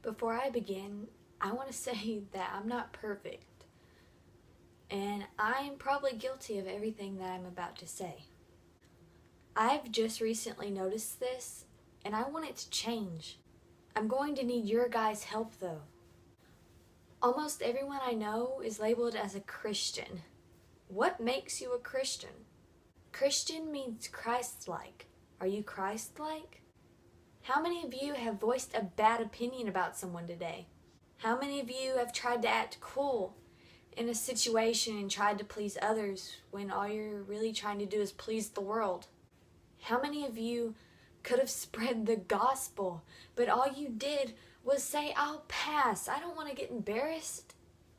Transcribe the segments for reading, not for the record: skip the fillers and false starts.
Before I begin, I want to say that I'm not perfect, and I'm probably guilty of everything that I'm about to say. I've just recently noticed this, and I want it to change. I'm going to need your guys' help though. Almost everyone I know is labeled as a Christian. What makes you a Christian? Christian means Christ-like. Are you Christ-like? How many of you have voiced a bad opinion about someone today? How many of you have tried to act cool in a situation and tried to please others when all you're really trying to do is please the world? How many of you could have spread the gospel, but all you did was say, I'll pass, I don't want to get embarrassed,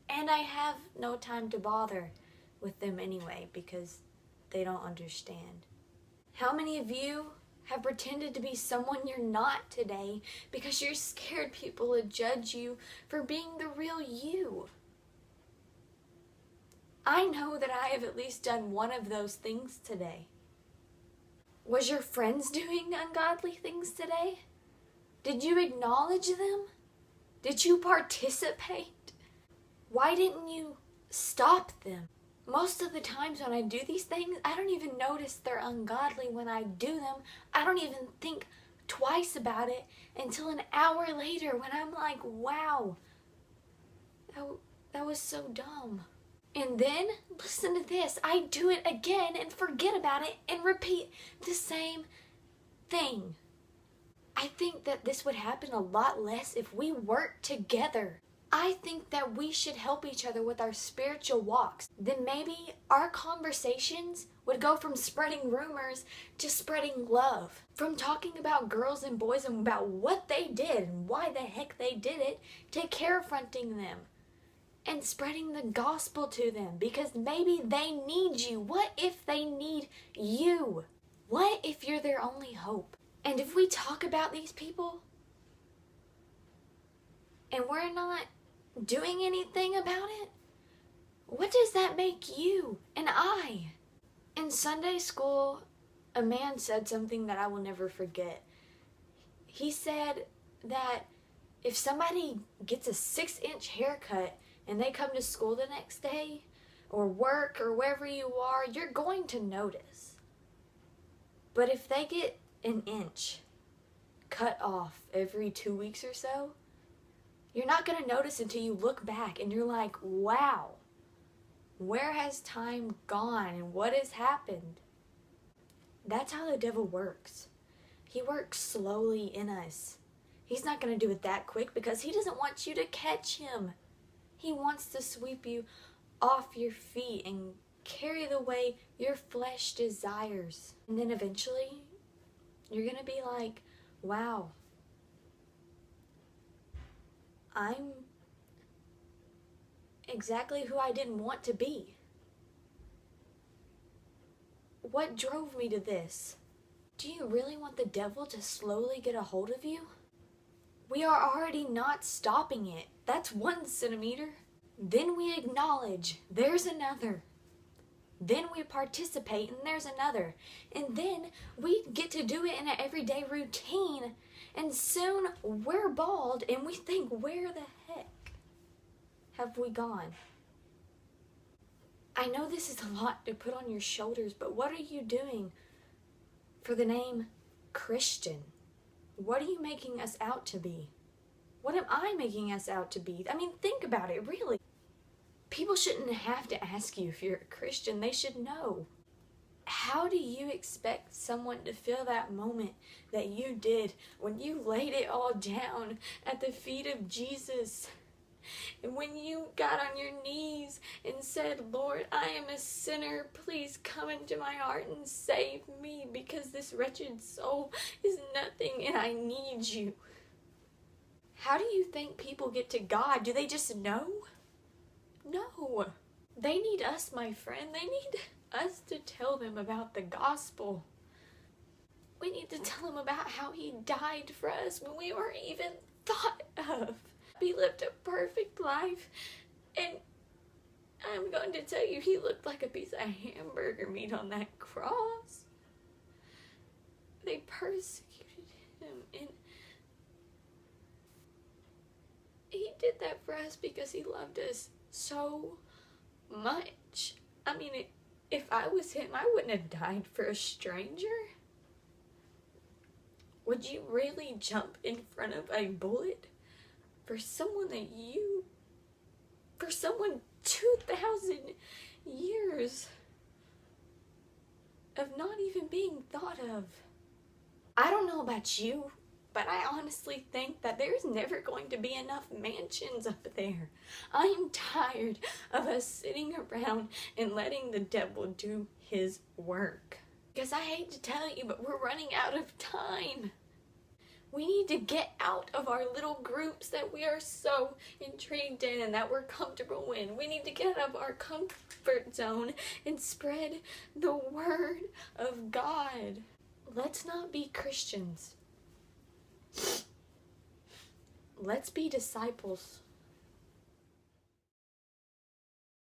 and I have no time to bother with them anyway because they don't understand? How many of you have pretended to be someone you're not today because you're scared people would judge you for being the real you? I know that I have at least done one of those things today. Was your friends doing ungodly things today? Did you acknowledge them? Did you participate? Why didn't you stop them? Most of the times when I do these things, I don't even notice they're ungodly when I do them. I don't even think twice about it until an hour later when I'm like, wow, that was so dumb. And then, listen to this, I do it again and forget about it and repeat the same thing. I think that this would happen a lot less if we worked together. I think that we should help each other with our spiritual walks. Then maybe our conversations would go from spreading rumors to spreading love. From talking about girls and boys and about what they did and why the heck they did it, to confronting them and spreading the gospel to them, because maybe they need you. What if they need you? What if you're their only hope? And if we talk about these people and we're not doing anything about it, what does that make you and I? In Sunday school, a man said something that I will never forget. He said that if somebody gets a 6-inch haircut and they come to school the next day, or work, or wherever you are, you're going to notice. But if they get an inch cut off every 2 weeks or so, you're not going to notice until you look back and you're like, wow, where has time gone and what has happened? That's how the devil works. He works slowly in us. He's not going to do it that quick because he doesn't want you to catch him. He wants to sweep you off your feet and carry the way your flesh desires. And then eventually, you're going to be like, wow, I'm exactly who I didn't want to be. What drove me to this? Do you really want the devil to slowly get a hold of you? We are already not stopping it. That's 1 centimeter. Then we acknowledge, there's another. Then we participate, and there's another. And then we get to do it in an everyday routine. And soon we're bald, and we think, where the heck have we gone? I know this is a lot to put on your shoulders, but what are you doing for the name Christian? What are you making us out to be? What am I making us out to be? I mean, think about it, really. People shouldn't have to ask you if you're a Christian. They should know. How do you expect someone to feel that moment that you did when you laid it all down at the feet of Jesus? And when you got on your knees and said, Lord, I am a sinner. Please come into my heart and save me because this wretched soul is nothing and I need you. How do you think people get to God? Do they just know? No. They need us, my friend. They need us to tell them about the gospel. We need to tell them about how he died for us when we weren't even thought of. He lived a perfect life, and I'm going to tell you, he looked like a piece of hamburger meat on that cross. They persecuted him, and did that for us because he loved us so much. I mean, if I was him, I wouldn't have died for a stranger. Would you really jump in front of a bullet for someone for someone 2,000 years of not even being thought of? I don't know about you, but I honestly think that there's never going to be enough mansions up there. I am tired of us sitting around and letting the devil do his work. Because I hate to tell you, but we're running out of time. We need to get out of our little groups that we are so intrigued in and that we're comfortable in. We need to get out of our comfort zone and spread the word of God. Let's not be Christians. Let's be disciples.